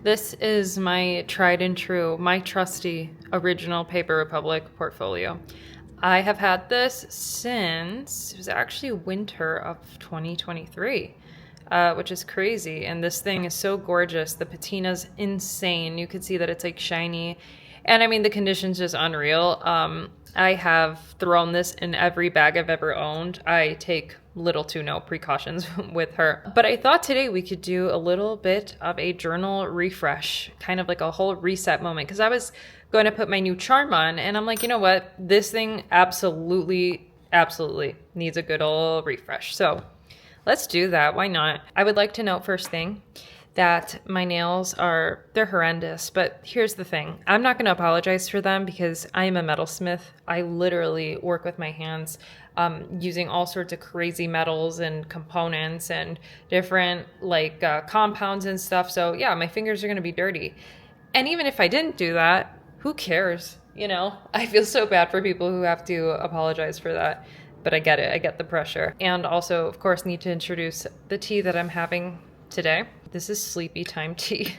This is my tried and true, my trusty original Paper Republic portfolio. I have had this since, it was actually winter of 2023, which is crazy. And this thing is so gorgeous. The patina's insane. You can see that it's like shiny. And I mean, the condition's just unreal. I have thrown this in every bag I've ever owned. I take little to no precautions with her. But I thought today we could do a little bit of a journal refresh, kind of like a whole reset moment, because I was going to put my new charm on and I'm like, you know what? This thing absolutely needs a good old refresh. So let's do that. Why not? I would like to note first thing that my nails they're horrendous, but here's the thing. I'm not going to apologize for them because I am a metalsmith. I literally work with my hands, using all sorts of crazy metals and components and different compounds and stuff. So yeah, my fingers are going to be dirty. And even if I didn't do that, who cares? You know, I feel so bad for people who have to apologize for that, but I get it. I get the pressure. And also, of course, need to introduce the tea that I'm having today. This is sleepy time tea.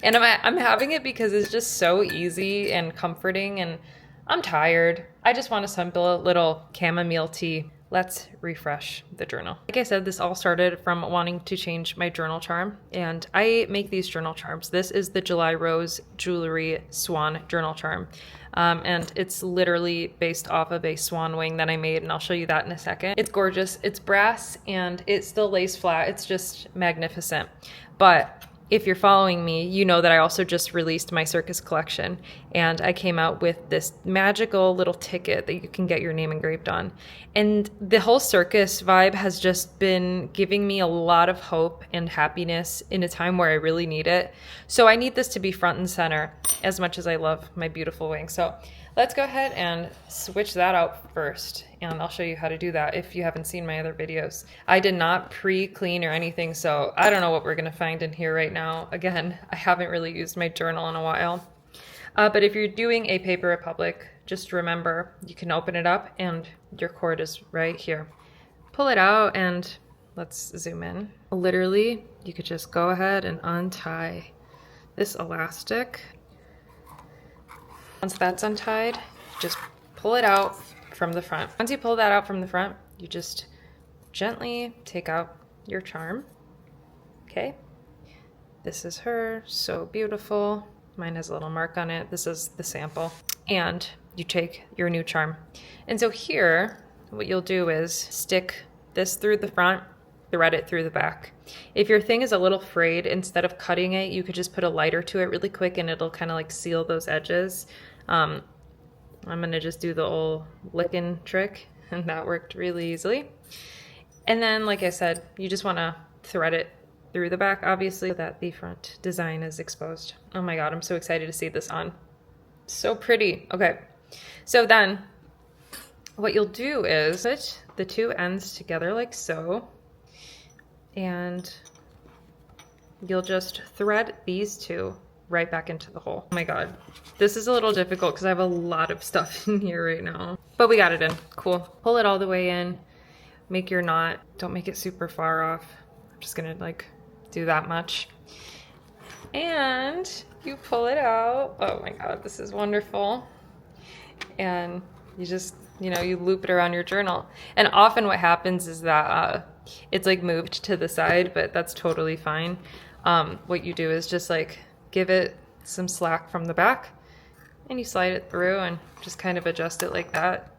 And I'm having it because it's just so easy and comforting, and I'm tired. I just want a simple little chamomile tea. Let's refresh the journal. Like I said, this all started from wanting to change my journal charm, and I make these journal charms. This is the July Rose Jewelry Swan journal charm. And it's literally based off of a swan wing that I made, and I'll show you that in a second. It's gorgeous. It's brass and it still lays flat. It's just magnificent. But if you're following me, you know that I also just released my circus collection, and I came out with this magical little ticket that you can get your name engraved on. And the whole circus vibe has just been giving me a lot of hope and happiness in a time where I really need it. So I need this to be front and center as much as I love my beautiful wing. So let's go ahead and switch that out first, and I'll show you how to do that if you haven't seen my other videos. I did not pre-clean or anything, so I don't know what we're gonna find in here right now. Again, I haven't really used my journal in a while. But if you're doing a Paper Republic, just remember you can open it up and your cord is right here. Pull it out and let's zoom in. Literally, you could just go ahead and untie this elastic. Once that's untied, just pull it out from the front. Once you pull that out from the front, you just gently take out your charm. Okay, this is her, so beautiful. Mine has a little mark on it. This is the sample. And you take your new charm. And so here, what you'll do is stick this through the front, thread it through the back. If your thing is a little frayed, instead of cutting it, you could just put a lighter to it really quick and it'll kind of like seal those edges. I'm gonna just do the old licking trick, and that worked really easily. And then, like I said, you just wanna thread it through the back, obviously, so that the front design is exposed. Oh my God, I'm so excited to see this on. So pretty. Okay, so then what you'll do is put the two ends together like so, and you'll just thread these two right back into the hole. Oh my God, this is a little difficult because I have a lot of stuff in here right now, but we got it in. Cool. Pull it all the way in, make your knot. Don't make it super far off. I'm just gonna do that much. And you pull it out. Oh my God, this is wonderful. And you just, you loop it around your journal. And often what happens is that it's moved to the side, but that's totally fine. What you do is just give it some slack from the back, and you slide it through and just kind of adjust it like that.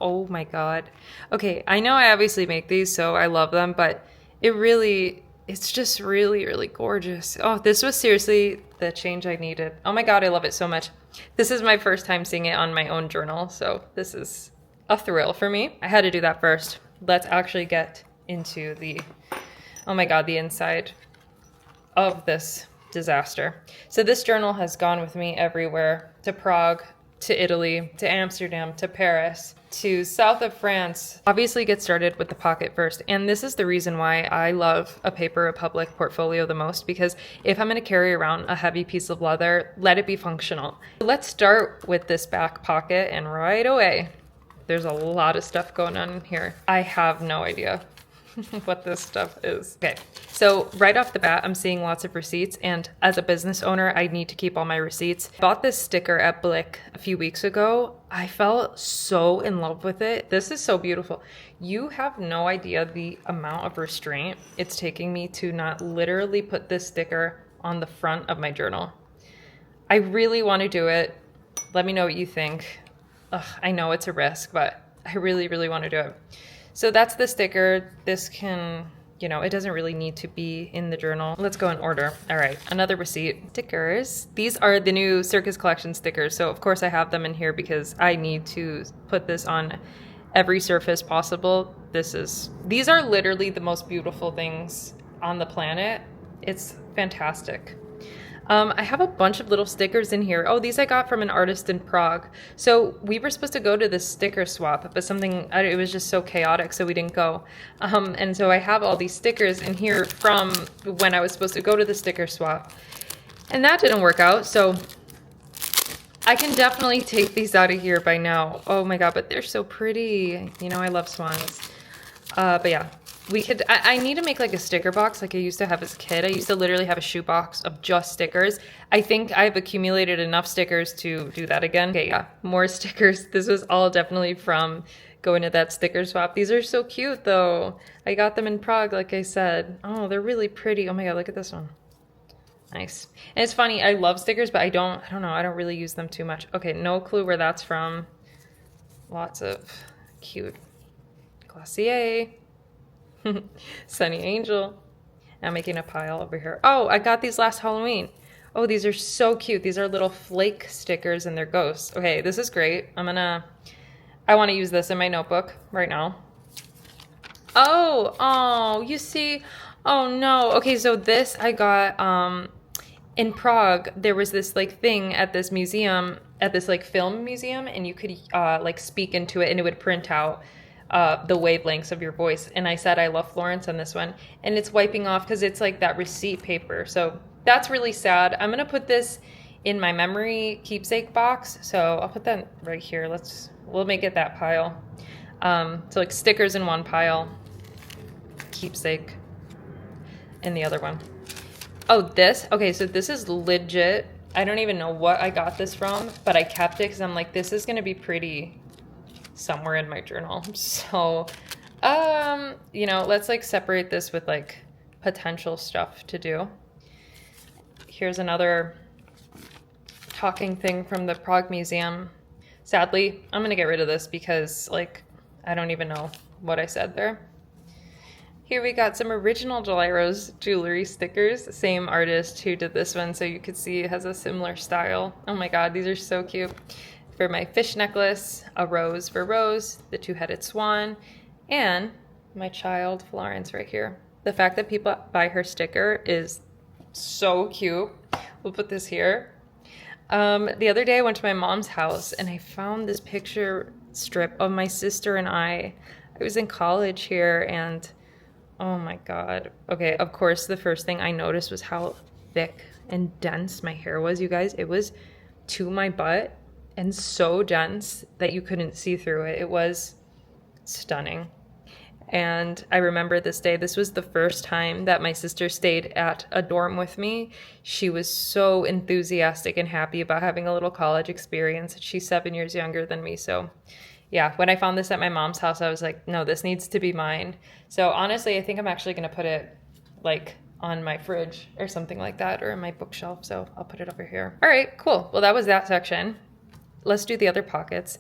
Oh my God. Okay, I know I obviously make these, so I love them, but it's just really, really gorgeous. Oh, this was seriously the change I needed. Oh my God, I love it so much. This is my first time seeing it on my own journal, so this is a thrill for me. I had to do that first. Let's actually get into oh my God, the inside of this disaster. So this journal has gone with me everywhere, to Prague, to Italy, to Amsterdam, to Paris, to south of France. Obviously get started with the pocket first. And this is the reason why I love a Paper Republic portfolio the most, because if I'm going to carry around a heavy piece of leather, let it be functional. Let's start with this back pocket, and right away, there's a lot of stuff going on in here. I have no idea what this stuff is. Okay, so right off the bat, I'm seeing lots of receipts, and as a business owner, I need to keep all my receipts. I bought this sticker at Blick a few weeks ago. I fell so in love with it. This is so beautiful. You have no idea the amount of restraint it's taking me to not literally put this sticker on the front of my journal. I really want to do it. Let me know what you think. Ugh, I know it's a risk, but I really, really want to do it. So that's the sticker. This can, it doesn't really need to be in the journal. Let's go in order. All right, another receipt. Stickers. These are the new Circus Collection stickers. So of course I have them in here because I need to put this on every surface possible. These are literally the most beautiful things on the planet. It's fantastic. I have a bunch of little stickers in here. Oh, these I got from an artist in Prague. So we were supposed to go to this sticker swap, but it was just so chaotic, so we didn't go. And so I have all these stickers in here from when I was supposed to go to the sticker swap. And that didn't work out, so I can definitely take these out of here by now. Oh my God, but they're so pretty. I love swans. But yeah. I need to make like a sticker box like I used to have as a kid. I used to literally have a shoebox of just stickers. I think I've accumulated enough stickers to do that again. Okay, yeah, more stickers. This was all definitely from going to that sticker swap. These are so cute though. I got them in Prague, like I said. Oh, they're really pretty. Oh my God, look at this one. Nice. And it's funny, I love stickers, but I don't know, I don't really use them too much. Okay, no clue where that's from. Lots of cute Glossier. Sunny Angel. I'm making a pile over here. Oh, I got these last Halloween. Oh, these are so cute. These are little flake stickers and they're ghosts. Okay, this is great. I want to use this in my notebook right now. Oh, you see? Oh no. Okay, so this I got in Prague. There was this like thing at this museum, at this like film museum, and you could like speak into it and it would print out the wavelengths of your voice. And I said I love Florence on this one, and it's wiping off because it's like that receipt paper. So that's really sad. I'm gonna put this in my memory keepsake box, so I'll put that right here. We'll make it that pile. So like stickers in one pile, keepsake in the other one. Oh, okay, so this is legit. I don't even know what I got this from, but I kept it because I'm like, this is gonna be pretty somewhere in my journal. So let's like separate this with like potential stuff to do. Here's another talking thing from the Prague Museum. Sadly, I'm gonna get rid of this because like I don't even know what I said there. Here we got some original July Rose jewelry stickers, same artist who did this one, so you could see it has a similar style. Oh my God, these are so cute. For my fish necklace, a rose for Rose, the two-headed swan, and my child Florence right here. The fact that people buy her sticker is so cute. We'll put this here. The other day I went to my mom's house and I found this picture strip of my sister and I. I was in college here and oh my God. Okay, of course the first thing I noticed was how thick and dense my hair was, you guys. It was to my butt and so dense that you couldn't see through it. It was stunning. And I remember this day. This was the first time that my sister stayed at a dorm with me. She was so enthusiastic and happy about having a little college experience. She's 7 years younger than me. So yeah, when I found this at my mom's house, I was like, no, this needs to be mine. So honestly, I think I'm actually going to put it like on my fridge or something like that, or in my bookshelf. So I'll put it over here. All right, cool. Well, that was that section. Let's do the other pockets.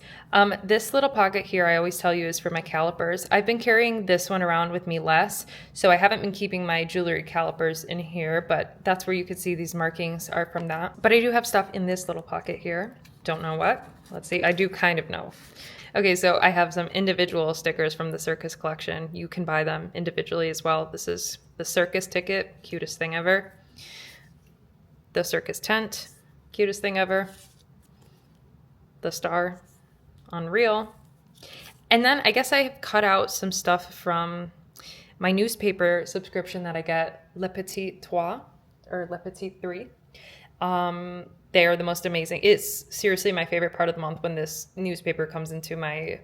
This little pocket here, I always tell you, is for my calipers. I've been carrying this one around with me less, so I haven't been keeping my jewelry calipers in here, but that's where you could see these markings are from that. But I do have stuff in this little pocket here. Don't know what. Let's see. I do kind of know. Okay, so I have some individual stickers from the Circus collection. You can buy them individually as well. This is the circus ticket, cutest thing ever. The circus tent, cutest thing ever. The star, unreal. And then I guess I have cut out some stuff from my newspaper subscription that I get, Le Petit 3, or Le Petit 3. They are the most amazing. It's seriously my favorite part of the month when this newspaper comes into my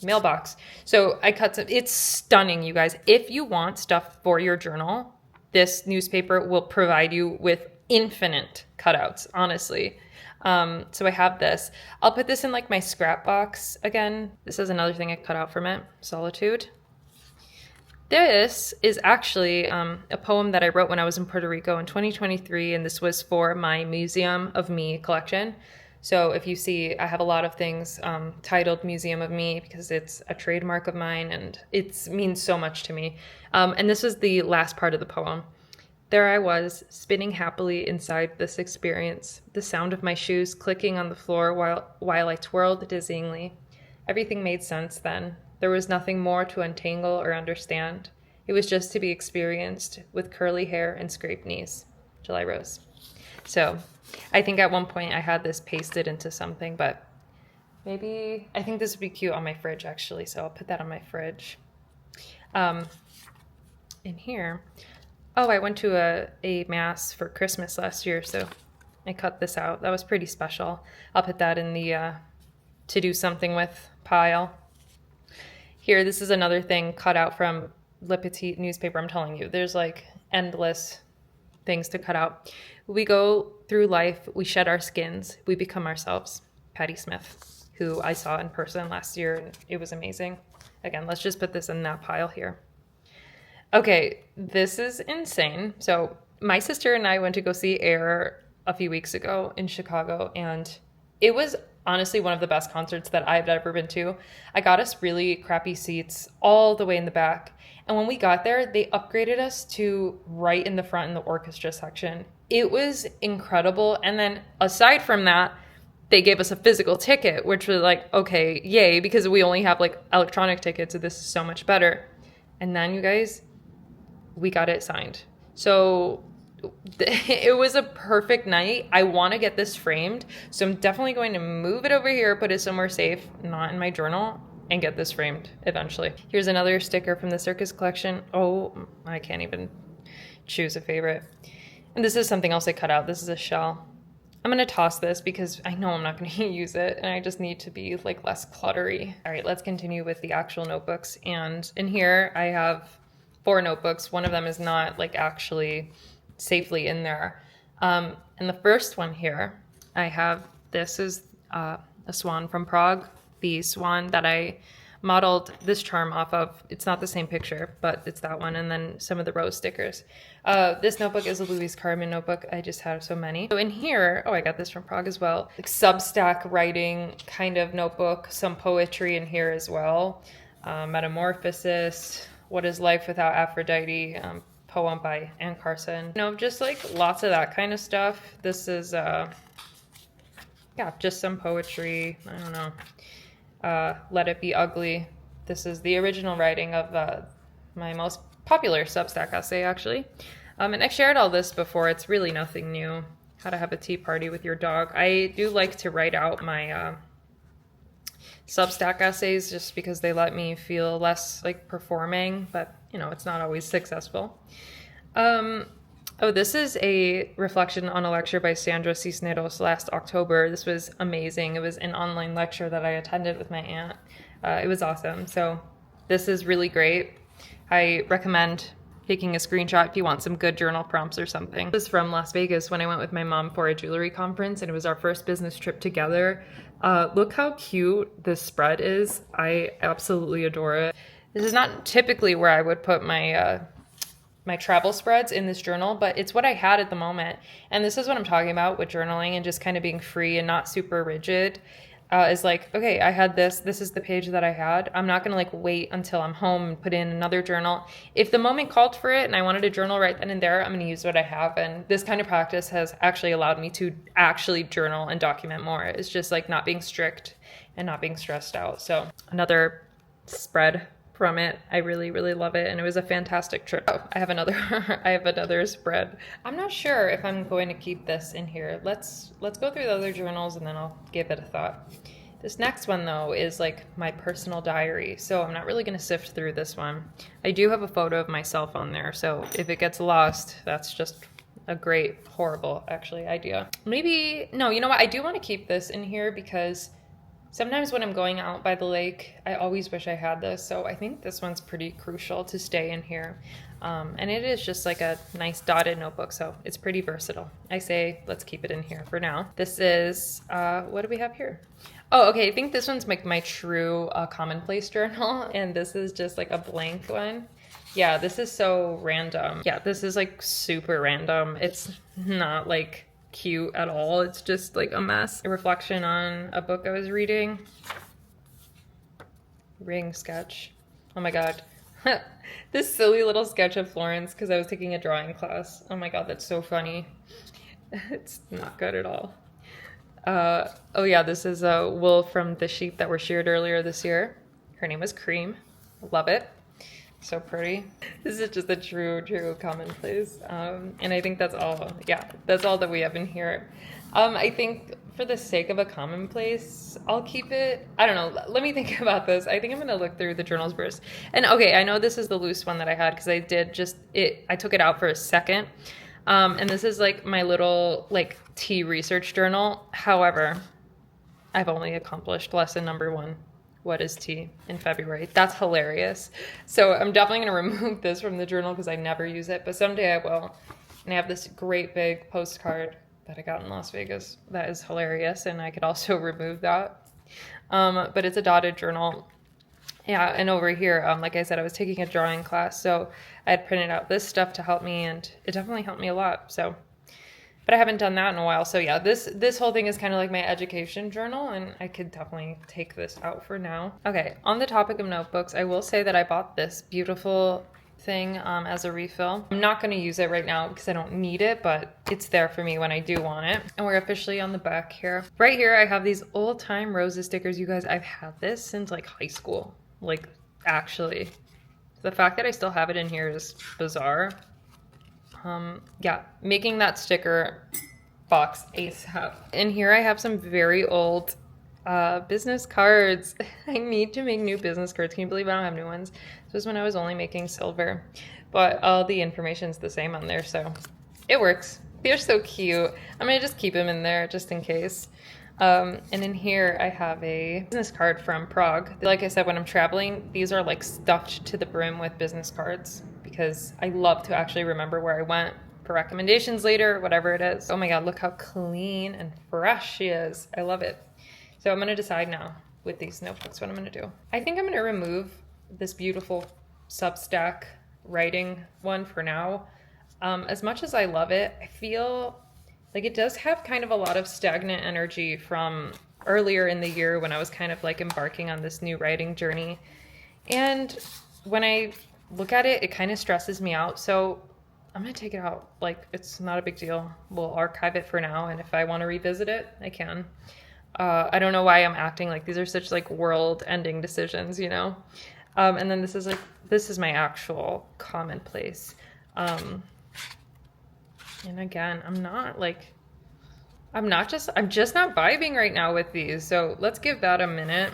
mailbox. So I cut some. It's stunning, you guys. If you want stuff for your journal, this newspaper will provide you with infinite cutouts, honestly. So I have this. I'll put this in like my scrap box again. This is another thing I cut out from it. Solitude. This is actually a poem that I wrote when I was in Puerto Rico in 2023, and this was for my Museum of Me collection. So if you see, I have a lot of things titled Museum of Me because it's a trademark of mine and it means so much to me. And this is the last part of the poem. There I was, spinning happily inside this experience, the sound of my shoes clicking on the floor while I twirled dizzyingly. Everything made sense then. There was nothing more to untangle or understand. It was just to be experienced with curly hair and scraped knees. July Rose. So I think at one point I had this pasted into something, but maybe I think this would be cute on my fridge actually. So I'll put that on my fridge. In here. Oh, I went to a mass for Christmas last year, so I cut this out. That was pretty special. I'll put that in the to do something with pile. Here, this is another thing cut out from Le Petite newspaper. I'm telling you, there's like endless things to cut out. We go through life, we shed our skins, we become ourselves. Patti Smith, who I saw in person last year, and it was amazing. Again, let's just put this in that pile here. Okay, this is insane. So my sister and I went to go see Air a few weeks ago in Chicago, and it was honestly one of the best concerts that I've ever been to. I got us really crappy seats all the way in the back. And when we got there, they upgraded us to right in the front in the orchestra section. It was incredible. And then aside from that, they gave us a physical ticket, which was like, okay, yay, because we only have like electronic tickets, so this is so much better. And then you guys, we got it signed. So it was a perfect night. I want to get this framed, so I'm definitely going to move it over here, put it somewhere safe, not in my journal, and get this framed eventually. Here's another sticker from the Circus collection. Oh, I can't even choose a favorite. And this is something else I cut out. This is a shell. I'm going to toss this because I know I'm not going to use it, and I just need to be like less cluttery. All right, let's continue with the actual notebooks. And in here I have 4 notebooks. One of them is not like actually safely in there. And the first one here, I have, this is a Swan from Prague, the Swan that I modeled this charm off of. It's not the same picture, but it's that one. And then some of the rose stickers. This notebook is a Louise Carmen notebook. I just have so many. So in here, oh, I got this from Prague as well. Like Substack writing kind of notebook, some poetry in here as well. Metamorphosis, What is Life Without Aphrodite? Poem by Anne Carson. You know, just like lots of that kind of stuff. This is, yeah, just some poetry. I don't know. Let It Be Ugly. This is the original writing of my most popular Substack essay, actually. And I've shared all this before. It's really nothing new. How to Have a Tea Party with Your Dog. I do like to write out my Substack essays just because they let me feel less like performing, but you know, it's not always successful. Oh, this is a reflection on a lecture by Sandra Cisneros last October. This was amazing. It was an online lecture that I attended with my aunt. It was awesome. So this is really great. I recommend taking a screenshot if you want some good journal prompts or something. This is from Las Vegas when I went with my mom for a jewelry conference, and it was our first business trip together. Look how cute this spread is. I absolutely adore it. This is not typically where I would put my my travel spreads in this journal, but it's what I had at the moment. And this is what I'm talking about with journaling and just kind of being free and not super rigid. Is like, okay, I had this is the page that I had. I'm not going to like wait until I'm home and put in another journal. If the moment called for it and I wanted to journal right then and there, I'm going to use what I have. And this kind of practice has actually allowed me to actually journal and document more. It's just like not being strict and not being stressed out. So another spread from it. I really, really love it. And it was a fantastic trip. Oh, I have another spread. I'm not sure if I'm going to keep this in here. Let's go through the other journals and then I'll give it a thought. This next one though is like my personal diary. So I'm not really going to sift through this one. I do have a photo of myself on there. So if it gets lost, that's just a great, horrible, actually, idea. Maybe, no, you know what? I do want to keep this in here because sometimes when I'm going out by the lake, I always wish I had this. So I think this one's pretty crucial to stay in here. And it is just like a nice dotted notebook, so it's pretty versatile. I say let's keep it in here for now. This is, what do we have here? Oh, okay, I think this one's like my true commonplace journal, and this is just like a blank one. Yeah, this is so random. Yeah, this is like super random. It's not like cute at all. It's just like a mess. A reflection on a book I was reading. Ring sketch. Oh my god. This silly little sketch of Florence because I was taking a drawing class. Oh my god, that's so funny. It's not good at all. Oh yeah, this is a wool from the sheep that were sheared earlier this year. Her name was Cream. Love it. So pretty. This is just a true commonplace. And I think that's all, yeah, that's all that we have in here. I think for the sake of a commonplace, I'll keep it. I don't know. Let me think about this. I think I'm going to look through the journals first. And okay, I know this is the loose one that I had because I did just, I took it out for a second. And this is like my little like tea research journal. However, I've only accomplished lesson number 1. What is tea in February? That's hilarious. So I'm definitely going to remove this from the journal because I never use it, but someday I will. And I have this great big postcard that I got in Las Vegas that is hilarious, and I could also remove that. But it's a dotted journal. Yeah, and over here, like I said, I was taking a drawing class, so I had printed out this stuff to help me, and it definitely helped me a lot. So, but I haven't done that in a while. So yeah, this whole thing is kind of like my education journal, and I could definitely take this out for now. Okay, on the topic of notebooks, I will say that I bought this beautiful thing as a refill. I'm not going to use it right now because I don't need it, but it's there for me when I do want it. And we're officially on the back here. Right here, I have these old time roses stickers. You guys, I've had this since like high school. Like, actually. The fact that I still have it in here is bizarre. Yeah, making that sticker box ASAP. In here I have some very old business cards. I need to make new business cards. Can you believe I don't have new ones? This was when I was only making silver, but all the information's the same on there, so it works. They're so cute. I'm gonna just keep them in there just in case. And in here I have a business card from Prague. Like I said, when I'm traveling, these are like stuffed to the brim with business cards because I love to actually remember where I went for recommendations later, whatever it is. Oh my god, look how clean and fresh she is. I love it. So I'm going to decide now with these notebooks what I'm going to do. I think I'm going to remove this beautiful Substack writing one for now. As much as I love it, I feel like it does have kind of a lot of stagnant energy from earlier in the year when I was kind of like embarking on this new writing journey. And when I look at it, it kind of stresses me out. So I'm going to take it out. Like, it's not a big deal. We'll archive it for now. And if I want to revisit it, I can. I don't know why I'm acting like these are such like world ending decisions, you know? And then this is my actual commonplace. And again, I'm just not vibing right now with these. So let's give that a minute.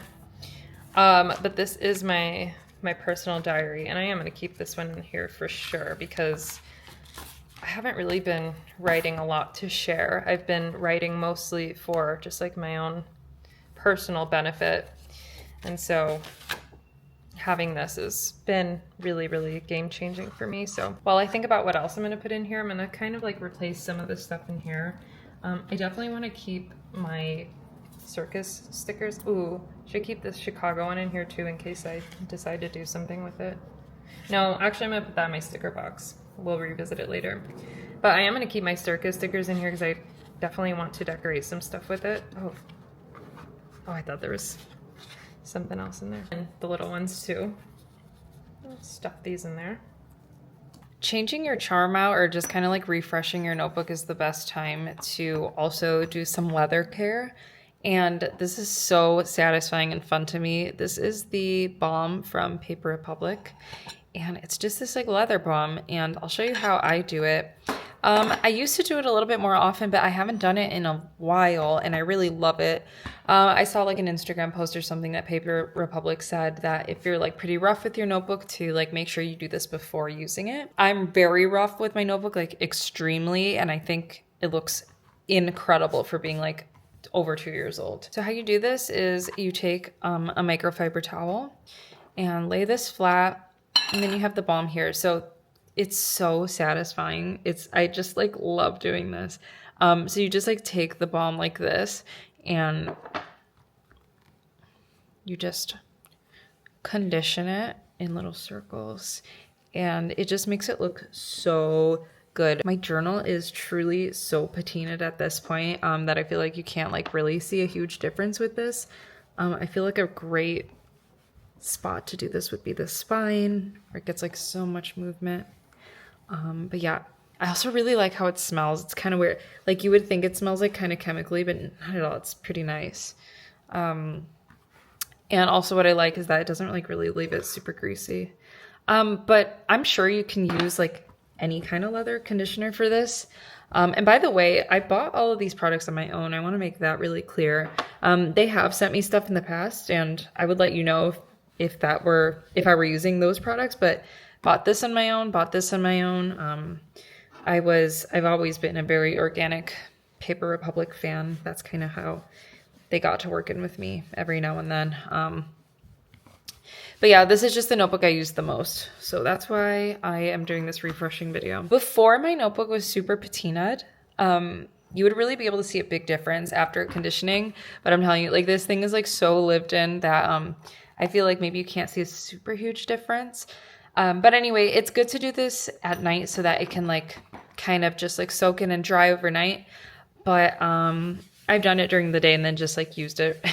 But this is my personal diary, and I am going to keep this one in here for sure because I haven't really been writing a lot to share. I've been writing mostly for just like my own personal benefit. And so having this has been really, really game changing for me. So while I think about what else I'm going to put in here, I'm going to kind of like replace some of this stuff in here. I definitely want to keep my circus stickers. Ooh, should keep this Chicago one in here too in case I decide to do something with it. No, actually I'm going to put that in my sticker box. We'll revisit it later. But I am going to keep my circus stickers in here because I definitely want to decorate some stuff with it. Oh, I thought there was something else in there. And the little ones too. I'll stuff these in there. Changing your charm out or just kind of like refreshing your notebook is the best time to also do some leather care. And this is so satisfying and fun to me. This is the Balm from Paper Republic. And it's just this like leather balm, and I'll show you how I do it. I used to do it a little bit more often, but I haven't done it in a while, and I really love it. I saw like an Instagram post or something that Paper Republic said that if you're like pretty rough with your notebook, to like make sure you do this before using it. I'm very rough with my notebook, like extremely, and I think it looks incredible for being like over 2 years old. So how you do this is you take a microfiber towel and lay this flat, and then you have the balm here. So it's so satisfying. I just like love doing this. So you just like take the balm like this, and you just condition it in little circles, and it just makes it look so good. My journal is truly so patinaed at this point that I feel like you can't like really see a huge difference with this. I feel like a great spot to do this would be the spine, where it gets like so much movement. But yeah, I also really like how it smells. It's kind of weird. Like you would think it smells like kind of chemically, but not at all. It's pretty nice. And also what I like is that it doesn't like really leave it super greasy. But I'm sure you can use like any kind of leather conditioner for this. And by the way, I bought all of these products on my own. I want to make that really clear. They have sent me stuff in the past, and I would let you know if I were using those products, but bought this on my own, I've always been a very organic Paper Republic fan. That's kind of how they got to working with me every now and then. But yeah, this is just the notebook I use the most. So that's why I am doing this refreshing video. Before my notebook was super patinaed, you would really be able to see a big difference after conditioning. But I'm telling you, like this thing is like so lived in that I feel like maybe you can't see a super huge difference. But anyway, it's good to do this at night so that it can like kind of just like soak in and dry overnight. But I've done it during the day and then just like used it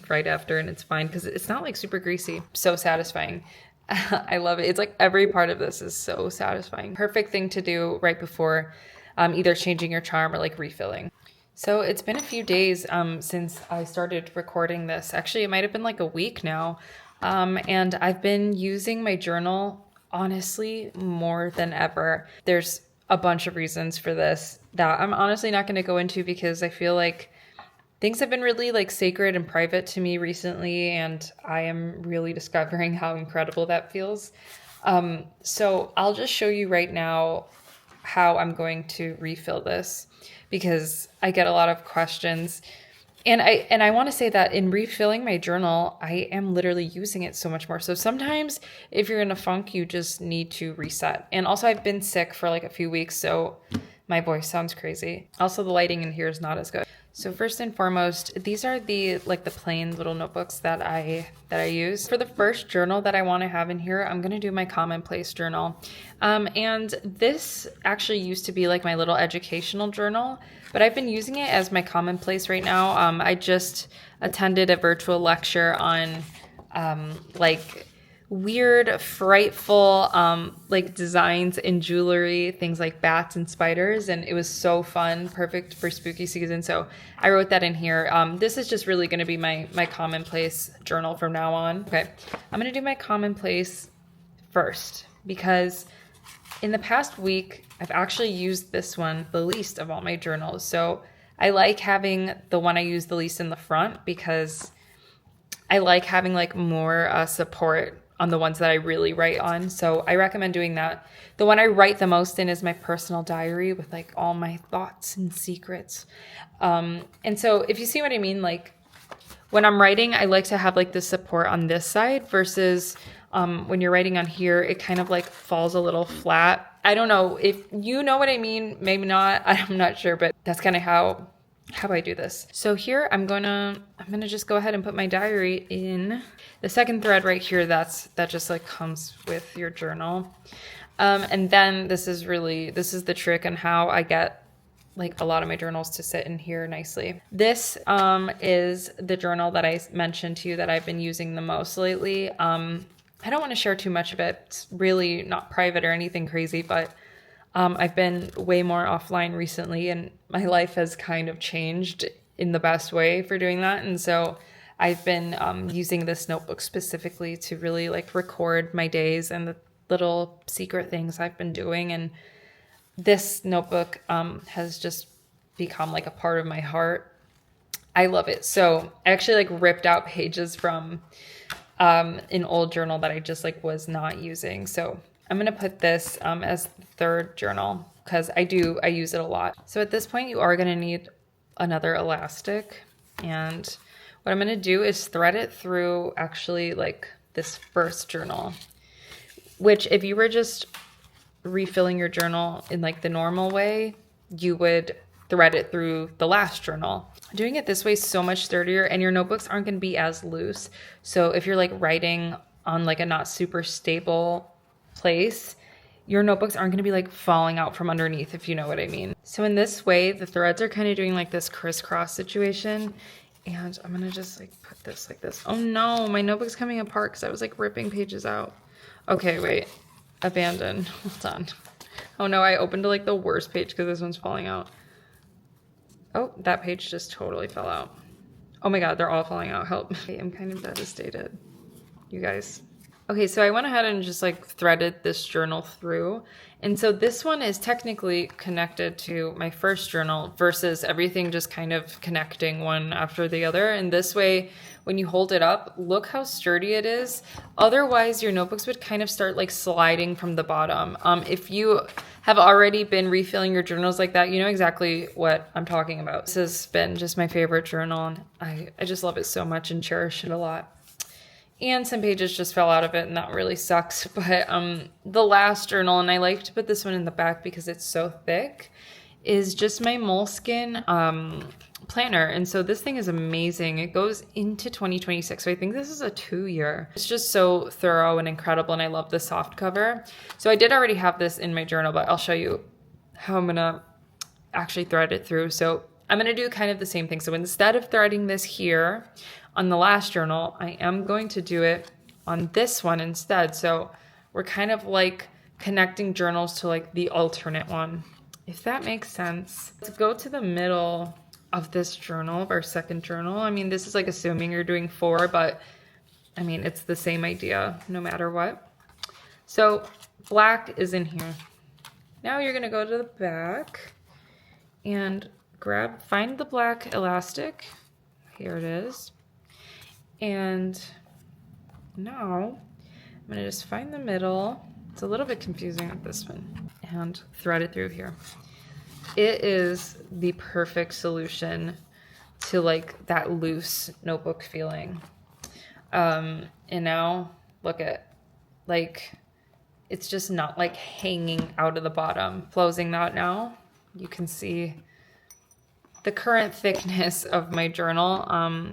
right after, and it's fine because it's not like super greasy. So satisfying. I love it. It's like every part of this is so satisfying. Perfect thing to do right before either changing your charm or like refilling. So it's been a few days since I started recording this. Actually, it might have been like a week now. And I've been using my journal honestly more than ever. There's a bunch of reasons for this that I'm honestly not going to go into because I feel like things have been really like sacred and private to me recently, and I am really discovering how incredible that feels. So I'll just show you right now how I'm going to refill this because I get a lot of questions. And I want to say that in refilling my journal, I am literally using it so much more. So sometimes if you're in a funk, you just need to reset. And also I've been sick for like a few weeks, so my voice sounds crazy. Also the lighting in here is not as good. So first and foremost, these are the plain little notebooks that I use. For the first journal that I want to have in here, I'm going to do my commonplace journal. And this actually used to be like my little educational journal, but I've been using it as my commonplace right now. I just attended a virtual lecture on like weird, frightful like designs in jewelry, things like bats and spiders, and it was so fun, perfect for spooky season. So I wrote that in here. This is just really going to be my commonplace journal from now on. Okay, I'm going to do my commonplace first because in the past week I've actually used this one the least of all my journals. So I like having the one I use the least in the front because I like having like more support on the ones that I really write on. So I recommend doing that. The one I write the most in is my personal diary with like all my thoughts and secrets. And so if you see what I mean, like when I'm writing, I like to have like the support on this side versus when you're writing on here, it kind of like falls a little flat. I don't know if you know what I mean, maybe not, I'm not sure, but that's kind of how I do this. So here I'm gonna just go ahead and put my diary in the second thread right here. That just like comes with your journal. And then this is the trick on how I get like a lot of my journals to sit in here nicely. This is the journal that I mentioned to you that I've been using the most lately. I don't want to share too much of it. It's really not private or anything crazy, but I've been way more offline recently, and my life has kind of changed in the best way for doing that. And so I've been using this notebook specifically to really like record my days and the little secret things I've been doing. And this notebook has just become like a part of my heart. I love it. So I actually like ripped out pages from an old journal that I just like was not using. So I'm going to put this as the third journal because I use it a lot. So at this point you are going to need another elastic, and what I'm going to do is thread it through actually like this first journal, which if you were just refilling your journal in like the normal way, you would thread it through the last journal. Doing it this way is so much sturdier, and your notebooks aren't going to be as loose. So if you're like writing on like a not super stable place, your notebooks aren't going to be like falling out from underneath, if you know what I mean. So in this way, the threads are kind of doing like this crisscross situation, and I'm going to just like put this like this. Oh no, my notebook's coming apart because I was like ripping pages out. Okay, wait, abandon, hold on. Oh no, I opened like the worst page because this one's falling out. Oh, that page just totally fell out. Oh my God, they're all falling out. Help. I'm kind of devastated, you guys. Okay, so I went ahead and just like threaded this journal through. And so this one is technically connected to my first journal versus everything just kind of connecting one after the other. And this way, when you hold it up, look how sturdy it is. Otherwise, your notebooks would kind of start like sliding from the bottom. If you have already been refilling your journals like that, you know exactly what I'm talking about. This has been just my favorite journal, and I just love it so much and cherish it a lot. And some pages just fell out of it, and that really sucks. But the last journal, and I like to put this one in the back because it's so thick, is just my Moleskine planner. And so this thing is amazing. It goes into 2026. So I think this is a 2-year. It's just so thorough and incredible, and I love the soft cover. So I did already have this in my journal, but I'll show you how I'm going to actually thread it through. So I'm going to do kind of the same thing. So instead of threading this here on the last journal, I am going to do it on this one instead. So we're kind of like connecting journals to like the alternate one, if that makes sense. Let's go to the middle of this journal, of our second journal. I mean, this is like assuming you're doing 4, but I mean, it's the same idea no matter what. So black is in here. Now you're gonna go to the back and find the black elastic. Here it is. And now I'm gonna just find the middle. It's a little bit confusing with this one, and thread it through here. It is the perfect solution to like that loose notebook feeling. And now look at, like, it's just not like hanging out of the bottom. Closing that now, you can see the current thickness of my journal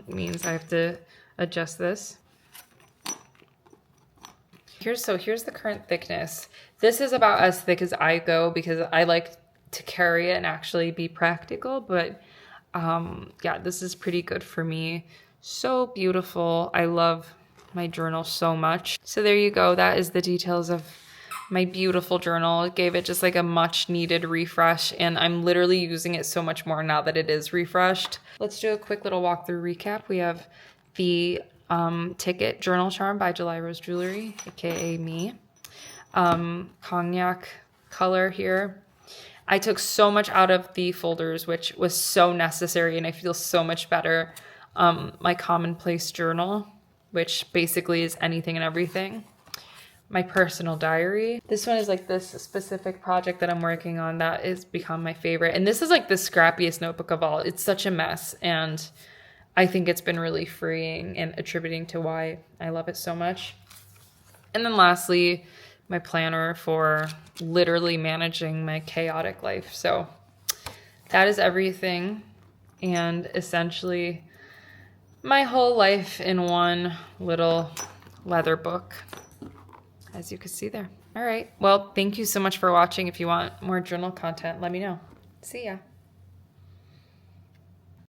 means I have to adjust this. Here's the current thickness. This is about as thick as I go because I like to carry it and actually be practical, but yeah, this is pretty good for me. So beautiful. I love my journal so much. So there you go. That is the details of my beautiful journal. It gave it just like a much needed refresh, and I'm literally using it so much more now that it is refreshed. Let's do a quick little walkthrough recap. We have the Ticket Journal Charm by July Rose Jewelry, aka me. Cognac color here. I took so much out of the folders, which was so necessary, and I feel so much better. My commonplace journal, which basically is anything and everything. My personal diary. This one is like this specific project that I'm working on that has become my favorite. And this is like the scrappiest notebook of all. It's such a mess, and I think it's been really freeing and attributing to why I love it so much. And then lastly, my planner for literally managing my chaotic life. So that is everything, and essentially my whole life in one little leather book, as you can see there. All right. Well, thank you so much for watching. If you want more journal content, let me know. See ya.